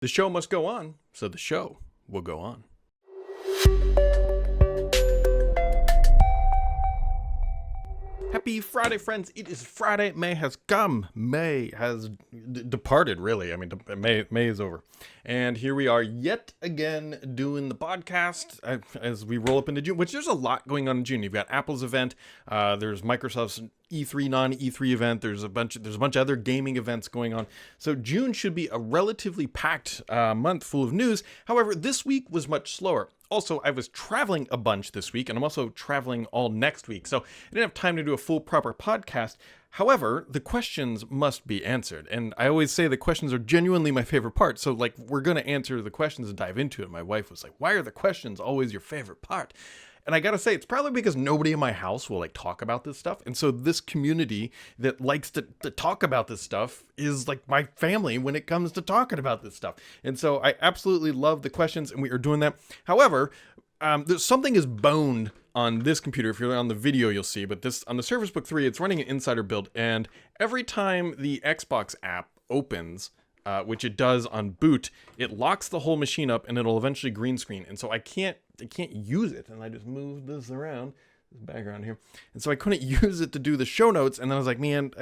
The show must go on, so the show will go on. Happy Friday, friends. It is Friday. May has come. May has departed, really. I mean, May is over. And here we are yet again doing the podcast as we roll up into June, which there's a lot going on in June. You've got Apple's event. There's Microsoft's E3, non-E3 event. There's a bunch of other gaming events going on. So June should be a relatively packed month full of news. However, this week was much slower. Also, I was traveling a bunch this week, and I'm also traveling all next week, so I didn't have time to do a full proper podcast. However, the questions must be answered, and I always say the questions are genuinely my favorite part, so we're going to answer the questions and dive into it. My wife was like, why are the questions always your favorite part? And I gotta say, it's probably because nobody in my house will talk about this stuff. And so this community that likes to talk about this stuff is like my family when it comes to talking about this stuff. And so I absolutely love the questions, and we are doing that. However, there's something is boned on this computer. If you're on the video, you'll see, but this on the Surface Book 3, it's running an insider build. And every time the Xbox app opens, which it does on boot, it locks the whole machine up and it'll eventually green screen. And so I can't use it. And I just moved this around, this background here. And so I couldn't use it to do the show notes. And then I was like, man,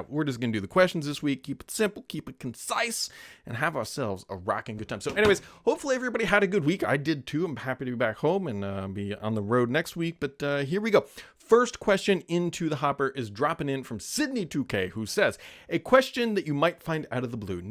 we're just going to do the questions this week. Keep it simple, keep it concise, and have ourselves a rocking good time. So anyways, hopefully everybody had a good week. I did too. I'm happy to be back home and be on the road next week. But here we go. First question into the hopper is dropping in from Sydney2K, who says, a question that you might find out of the blue,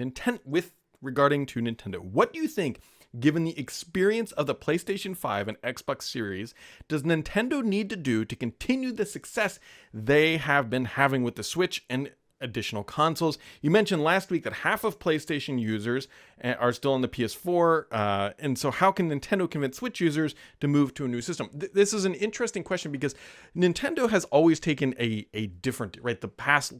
regarding to Nintendo. What do you think, given the experience of the PlayStation 5 and Xbox Series, does Nintendo need to do to continue the success they have been having with the Switch and additional consoles? You mentioned last week that half of PlayStation users are still on the PS4, and so how can Nintendo convince Switch users to move to a new system? This is an interesting question because Nintendo has always taken a different, right, the path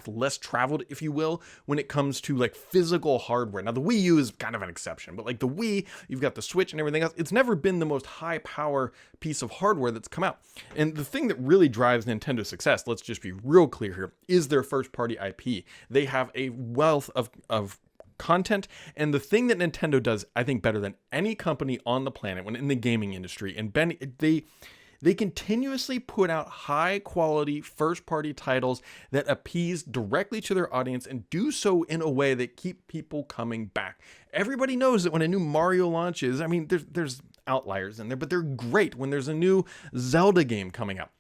less traveled, if you will, when it comes to physical hardware. Now the Wii U is kind of an exception, but the Wii, you've got the Switch and everything else. It's never been the most high power piece of hardware that's come out. And the thing that really drives Nintendo's success, let's just be real clear here, is their first party IP. They have a wealth of content, and the thing that Nintendo does, I think, better than any company on the planet when in the gaming industry, and they continuously put out high quality first party titles that appease directly to their audience and do so in a way that keep people coming back. Everybody knows that when a new Mario launches, I mean, there's outliers in there, but they're great. When there's a new Zelda game coming out,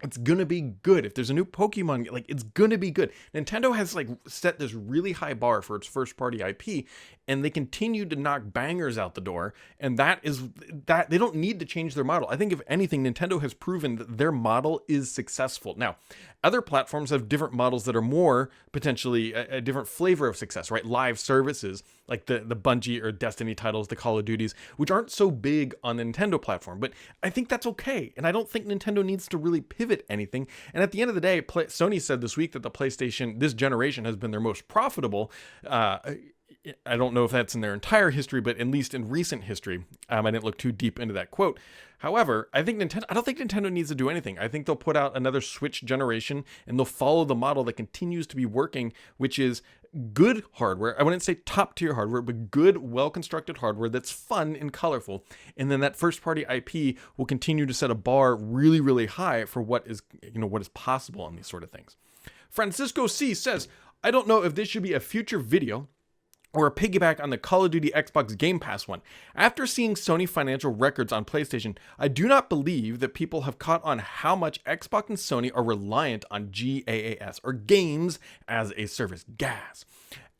it's gonna be good. If there's a new Pokemon, it's gonna be good. Nintendo has set this really high bar for its first party IP, and they continue to knock bangers out the door. And that they don't need to change their model. I think if anything, Nintendo has proven that their model is successful. Now, other platforms have different models that are more potentially a different flavor of success, right? Live services like the Bungie or Destiny titles, the Call of Duties, which aren't so big on the Nintendo platform. But I think that's okay. And I don't think Nintendo needs to really pivot anything. And at the end of the day, Sony said this week that the PlayStation, this generation, has been their most profitable. I don't know if that's in their entire history, but at least in recent history. I didn't look too deep into that quote. However, I don't think Nintendo needs to do anything. I think they'll put out another Switch generation and they'll follow the model that continues to be working, which is good hardware. I wouldn't say top tier hardware, but good, well-constructed hardware that's fun and colorful. And then that first party IP will continue to set a bar really, really high for what is possible on these sort of things. Francisco C says, I don't know if this should be a future video or a piggyback on the Call of Duty Xbox Game Pass one. After seeing Sony financial records on PlayStation, I do not believe that people have caught on how much Xbox and Sony are reliant on GAAS, or Games as a Service, GAS.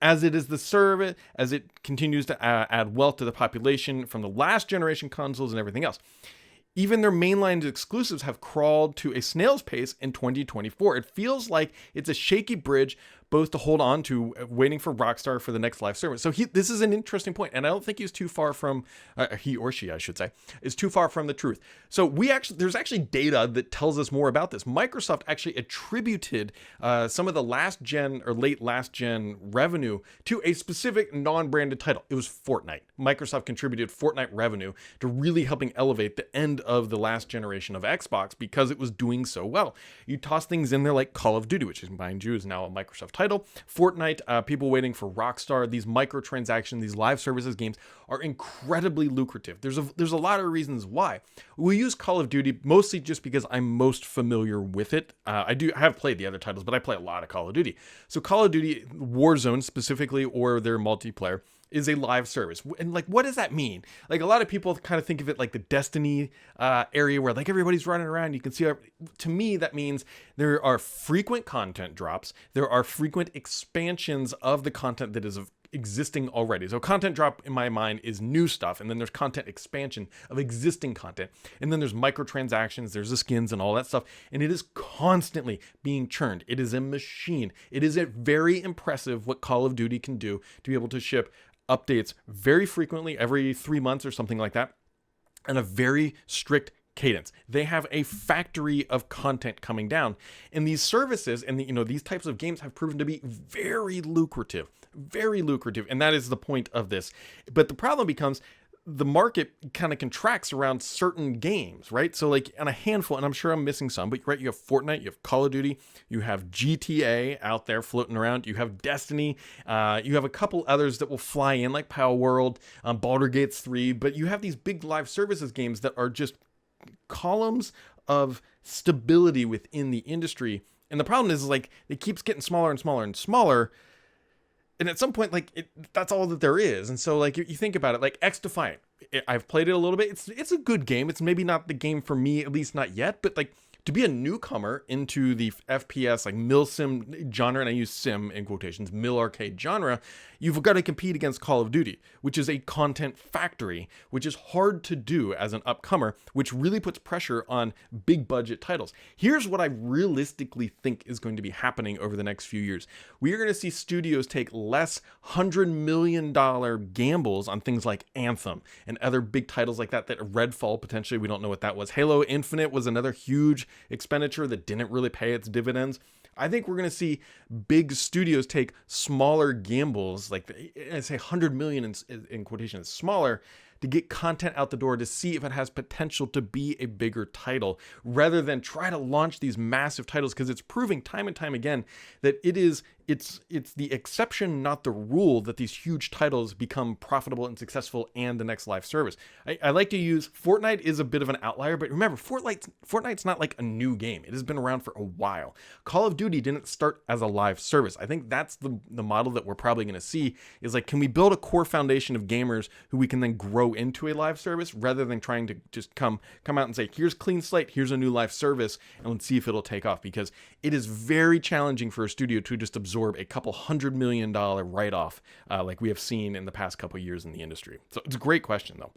As it is the service, as it continues to add wealth to the population from the last generation consoles and everything else. Even their mainline exclusives have crawled to a snail's pace in 2024. It feels like it's a shaky bridge both to hold on to, waiting for Rockstar for the next live service. So this is an interesting point, and I don't think he's too far from, he or she, I should say, is too far from the truth. So there's actually data that tells us more about this. Microsoft actually attributed some of the last gen or late last gen revenue to a specific non-branded title. It was Fortnite. Microsoft contributed Fortnite revenue to really helping elevate the end of the last generation of Xbox because it was doing so well. You toss things in there like Call of Duty, which is, mind you, is now a Microsoft title. Fortnite, people waiting for Rockstar, these microtransactions, these live services games are incredibly lucrative. There's a lot of reasons why. We use Call of Duty mostly just because I'm most familiar with it. I have played the other titles, but I play a lot of Call of Duty. So Call of Duty Warzone specifically, or their multiplayer, is a live service. And like, what does that mean? Like, a lot of people kind of think of it like the Destiny area where like everybody's running around. You can see, to me, that means there are frequent content drops. There are frequent expansions of the content that is existing already. So content drop in my mind is new stuff, and then there's content expansion of existing content, and then there's microtransactions, there's the skins and all that stuff, and it is constantly being churned. It is a machine. It is very impressive what Call of Duty can do to be able to ship updates very frequently, every 3 months or something like that, and a very strict cadence. They have a factory of content coming down, and these services and these types of games have proven to be very lucrative, and that is the point of this. But the problem becomes the market kind of contracts around certain games, right? So like on a handful, and I'm sure I'm missing some, but right, you have Fortnite, you have Call of Duty, you have GTA out there floating around, you have Destiny, you have a couple others that will fly in like Power World, Baldur's Gate 3, but you have these big live services games that are just columns of stability within the industry. And the problem is like it keeps getting smaller and smaller and smaller. And at some point, like that's all that there is. And so like you think about it, like XDefiant, I've played it a little bit. It's a good game. It's maybe not the game for me, at least not yet, but like to be a newcomer into the FPS, like mil-sim genre, and I use sim in quotations, mil-arcade genre, you've got to compete against Call of Duty, which is a content factory, which is hard to do as an upcomer, which really puts pressure on big budget titles. Here's what I realistically think is going to be happening over the next few years. We are going to see studios take less $100 million gambles on things like Anthem and other big titles like that Redfall, potentially, we don't know what that was. Halo Infinite was another huge expenditure that didn't really pay its dividends. I think we're going to see big studios take smaller gambles, like I say 100 million in quotations, smaller, to get content out the door to see if it has potential to be a bigger title, rather than try to launch these massive titles, because it's proving time and time again that it's the exception, not the rule, that these huge titles become profitable and successful and the next live service. I like to use Fortnite is a bit of an outlier, but remember, Fortnite's not like a new game. It has been around for a while. Call of Duty didn't start as a live service. I think that's the model that we're probably going to see, is like, can we build a core foundation of gamers who we can then grow into a live service, rather than trying to just come out and say, here's clean slate, here's a new live service, and let's see if it'll take off, because it is very challenging for a studio to just absorb a couple $100 million write-off like we have seen in the past couple years in the industry. So it's a great question though.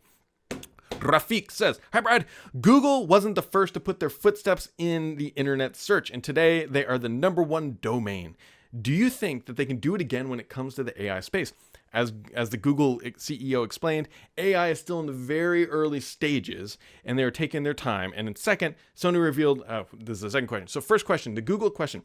Rafiq says, hi Brad, Google wasn't the first to put their footsteps in the internet search, and today they are the #1 domain. Do you think that they can do it again when it comes to the AI space? As the Google CEO explained, AI is still in the very early stages, and they're taking their time. And then second, Sony revealed, this is the second question. So first question, the Google question.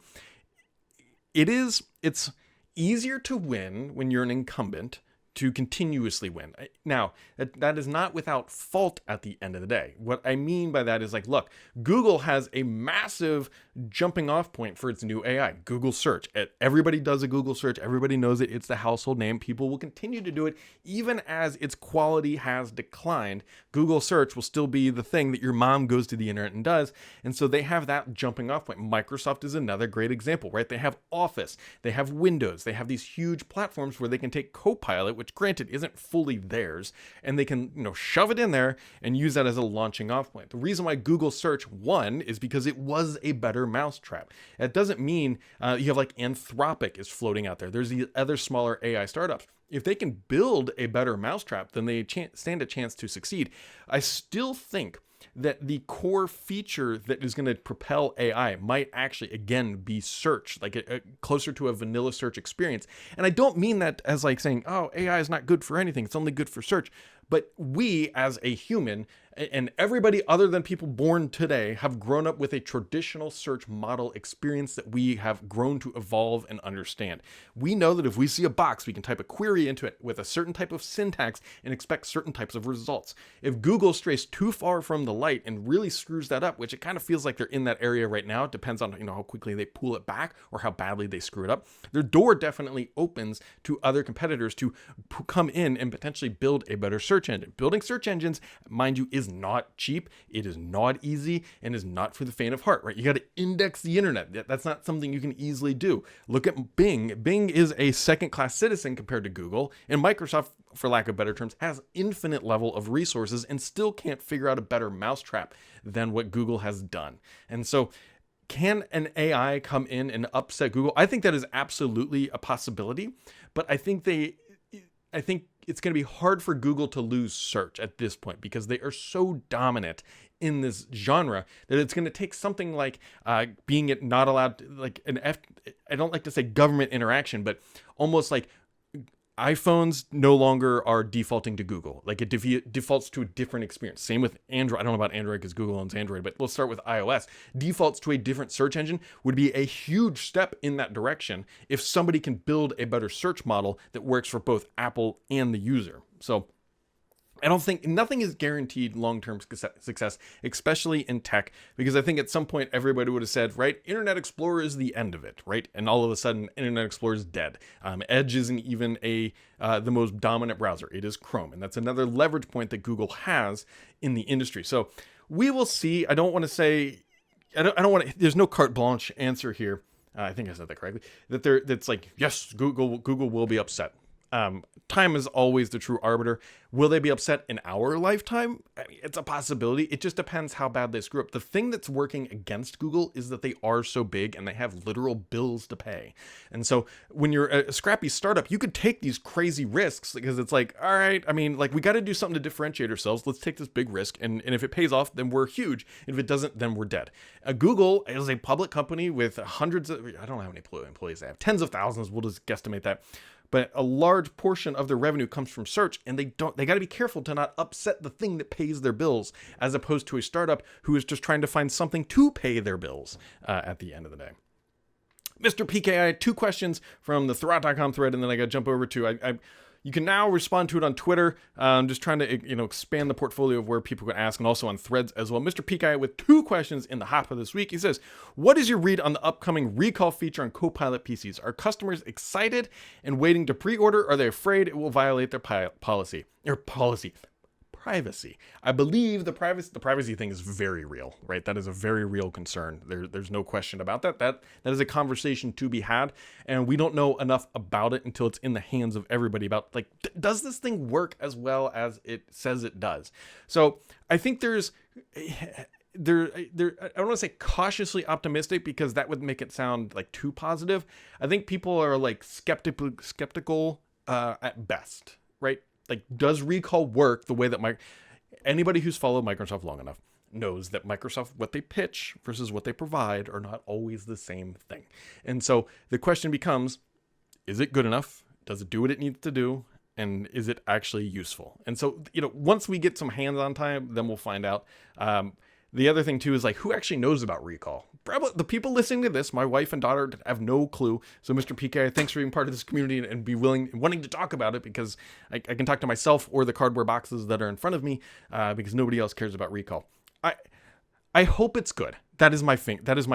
It's easier to win when you're an incumbent to continuously win. Now, that is not without fault at the end of the day. What I mean by that is like, look, Google has a massive jumping off point for its new AI, Google Search. Everybody does a Google Search. Everybody knows it. It's the household name. People will continue to do it even as its quality has declined. Google Search will still be the thing that your mom goes to the internet and does. And so they have that jumping off point. Microsoft is another great example, right? They have Office, they have Windows, they have these huge platforms where they can take Copilot, which granted isn't fully theirs, and they can, shove it in there and use that as a launching off point. The reason why Google Search won is because it was a better mousetrap. It doesn't mean you have like Anthropic is floating out there. There's the other smaller AI startups. If they can build a better mousetrap, then they stand a chance to succeed. I still think that the core feature that is going to propel AI might actually, again, be search, like closer to a vanilla search experience. And I don't mean that as like saying, oh, AI is not good for anything. It's only good for search. But we, as a human, And everybody other than people born today have grown up with a traditional search model experience that we have grown to evolve and understand. We know that if we see a box, we can type a query into it with a certain type of syntax and expect certain types of results. If Google strays too far from the light and really screws that up, which it kind of feels like they're in that area right now, it depends on how quickly they pull it back or how badly they screw it up, their door definitely opens to other competitors to come in and potentially build a better search engine. Building search engines, mind you, is not cheap, it is not easy, and is not for the faint of heart, right? You got to index the internet. That's not something you can easily do. Look at Bing. Bing is a second-class citizen compared to Google, and Microsoft, for lack of better terms, has infinite level of resources and still can't figure out a better mousetrap than what Google has done. And so can an AI come in and upset Google? I think that is absolutely a possibility, but I think it's going to be hard for Google to lose search at this point because they are so dominant in this genre that it's going to take something like being it not allowed to, like I don't like to say government interaction, but almost like iPhones no longer are defaulting to Google. Like it defaults to a different experience. Same with Android. I don't know about Android because Google owns Android, but let's start with iOS. Defaults to a different search engine would be a huge step in that direction if somebody can build a better search model that works for both Apple and the user. So I don't think nothing is guaranteed long-term success, especially in tech, because I think at some point everybody would have said, right, Internet Explorer is the end of it, right? And all of a sudden, Internet Explorer is dead. Edge isn't even the most dominant browser. It is Chrome, and that's another leverage point that Google has in the industry. So we will see. I don't want to say, I don't want to. There's no carte blanche answer here. I think I said that correctly. That's like, yes, Google will be upset. Time is always the true arbiter. Will they be upset in our lifetime? I mean, it's a possibility. It just depends how bad they screw up. The thing that's working against Google is that they are so big and they have literal bills to pay. And so when you're a scrappy startup, you could take these crazy risks because it's like, all right, I mean, like we got to do something to differentiate ourselves. Let's take this big risk. And if it pays off, then we're huge. And if it doesn't, then we're dead. Google is a public company with hundreds of, I don't know how many employees they have, tens of thousands. We'll just guesstimate that. But a large portion of their revenue comes from search, and they got to be careful to not upset the thing that pays their bills, as opposed to a startup who is just trying to find something to pay their bills at the end of the day. Mr. PKI, 2 questions from the Thurrott.com thread, and then I got to jump over to you can now respond to it on Twitter. I'm just trying to expand the portfolio of where people can ask, and also on threads as well. Mr. PKI with 2 questions in the hop of this week. He says, what is your read on the upcoming recall feature on Copilot PCs? Are customers excited and waiting to pre-order? Or are they afraid it will violate their privacy? I believe the privacy thing is very real, right? That is a very real concern. There's no question about that. That is a conversation to be had, and we don't know enough about it until it's in the hands of everybody about like, does this thing work as well as it says it does? So I think I don't want to say cautiously optimistic because that would make it sound like too positive. I think people are like skeptical at best, right? Like, does recall work the way that anybody who's followed Microsoft long enough knows that Microsoft, what they pitch versus what they provide are not always the same thing. And so the question becomes, is it good enough? Does it do what it needs to do? And is it actually useful? And so, once we get some hands-on time, then we'll find out. The other thing too is like, who actually knows about recall? Probably the people listening to this, my wife and daughter, have no clue. So Mr. PK, thanks for being part of this community and be wanting to talk about it, because I can talk to myself or the cardboard boxes that are in front of me, because nobody else cares about recall. I hope it's good. That is my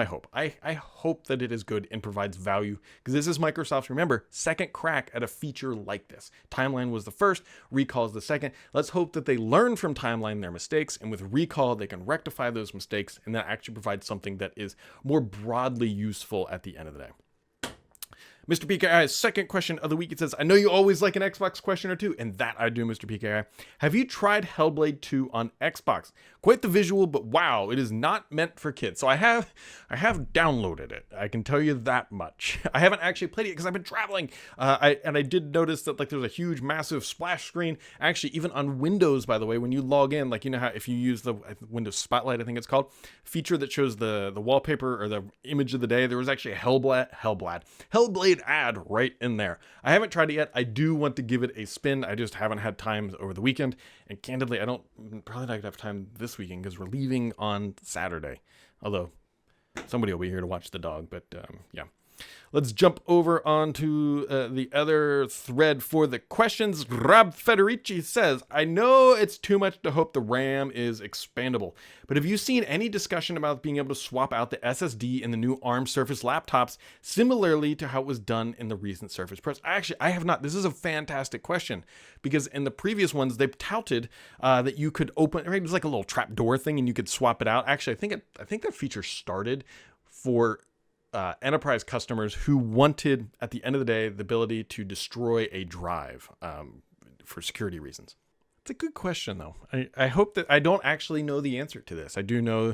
hope. I hope that it is good and provides value, because this is Microsoft's, remember, second crack at a feature like this. Timeline was the first, Recall is the second. Let's hope that they learn from Timeline their mistakes, and with Recall they can rectify those mistakes and then actually provide something that is more broadly useful at the end of the day. Mr. PKI's second question of the week, it says, I know you always like an Xbox question or two, and that I do, Mr. PKI. Have you tried Hellblade 2 on Xbox? Quite the visual, but wow, it is not meant for kids. So I have downloaded it. I can tell you that much. I haven't actually played it because I've been traveling. I did notice that like there's a huge, massive splash screen. Actually, even on Windows, by the way, when you log in, like how if you use the Windows Spotlight, I think it's called, feature that shows the wallpaper or the image of the day, there was actually a Hellblade paid ad right in there. I haven't tried it yet. I do want to give it a spin. I just haven't had time over the weekend. And candidly, I don't probably not have time this weekend because we're leaving on Saturday. Although somebody will be here to watch the dog. But yeah. Let's jump over onto the other thread for the questions. Rob Federici says, I know it's too much to hope the RAM is expandable, but have you seen any discussion about being able to swap out the SSD in the new ARM Surface laptops, similarly to how it was done in the recent Surface Pros? Actually, I have not. This is a fantastic question, because in the previous ones, they've touted that you could open, right, it was like a little trap door thing, and you could swap it out. Actually, I think that feature started for enterprise customers who wanted, at the end of the day, the ability to destroy a drive for security reasons. It's a good question, though. I hope that I don't actually know the answer to this. I do know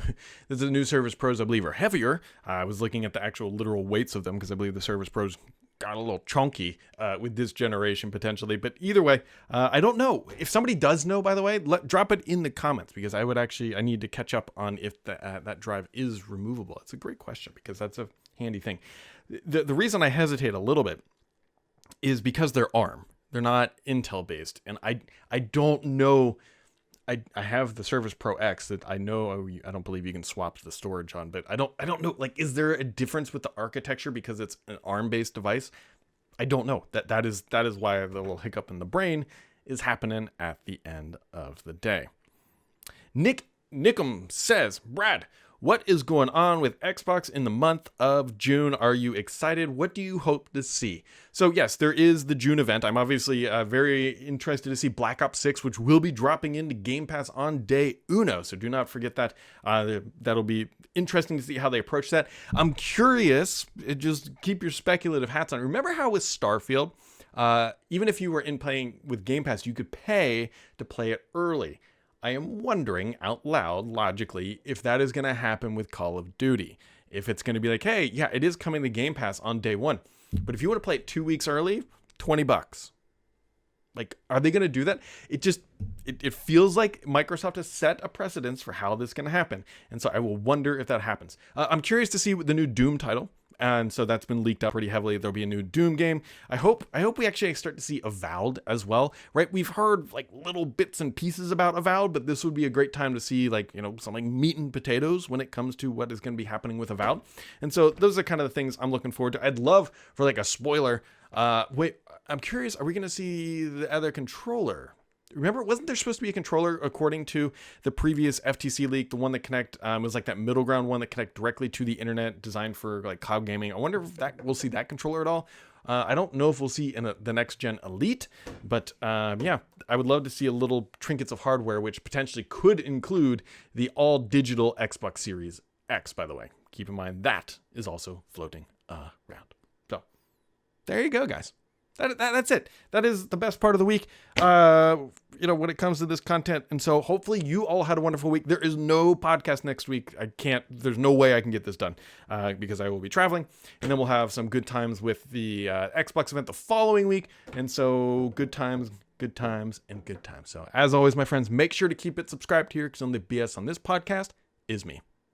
that the new Surface Pros, I believe, are heavier. I was looking at the actual literal weights of them because I believe the Surface Pros got a little chunky with this generation potentially. But either way, I don't know. If somebody does know, by the way, drop it in the comments, because I need to catch up on if that drive is removable. It's a great question, because that's a handy thing. The reason I hesitate a little bit is because they're ARM. They're not Intel based. And I don't know. I have the Surface Pro X that I know I don't believe you can swap the storage on, but I don't know, like, is there a difference with the architecture because it's an ARM based device? I don't know. That is why the little hiccup in the brain is happening at the end of the day. Nick Nickum says, Brad, what is going on with Xbox in the month of June? Are you excited? What do you hope to see? So yes, there is the June event. I'm obviously very interested to see Black Ops 6, which will be dropping into Game Pass on day uno. So do not forget that. That'll be interesting to see how they approach that. I'm curious. Just keep your speculative hats on. Remember how with Starfield, even if you were playing with Game Pass, you could pay to play it early. I am wondering out loud, logically, if that is going to happen with Call of Duty. If it's going to be like, hey, yeah, it is coming to Game Pass on day one, but if you want to play it 2 weeks early, $20. Like, are they going to do that? It feels like Microsoft has set a precedence for how this is going to happen. And so I will wonder if that happens. I'm curious to see the new Doom title. And so that's been leaked out pretty heavily. There'll be a new Doom game. I hope we actually start to see Avowed as well, right? We've heard like little bits and pieces about Avowed, but this would be a great time to see, like, you know, something meat and potatoes when it comes to what is going to be happening with Avowed. And so those are kind of the things I'm looking forward to. I'd love for like a spoiler. Wait, I'm curious, are we going to see the other controller? Remember, wasn't there supposed to be a controller according to the previous FTC leak? The one that was like that middle ground one that connect directly to the internet, designed for like cloud gaming. I wonder if we'll see that controller at all. I don't know if we'll see in the next gen Elite, but yeah, I would love to see a little trinkets of hardware, which potentially could include the all digital Xbox Series X. By the way, keep in mind that is also floating around. So there you go, guys. That's it. That is the best part of the week, when it comes to this content. And so hopefully you all had a wonderful week. There is no podcast next week. There's no way I can get this done because I will be traveling. And then we'll have some good times with the Xbox event the following week. And so good times, and good times. So as always, my friends, make sure to keep it subscribed here, because only BS on this podcast is me.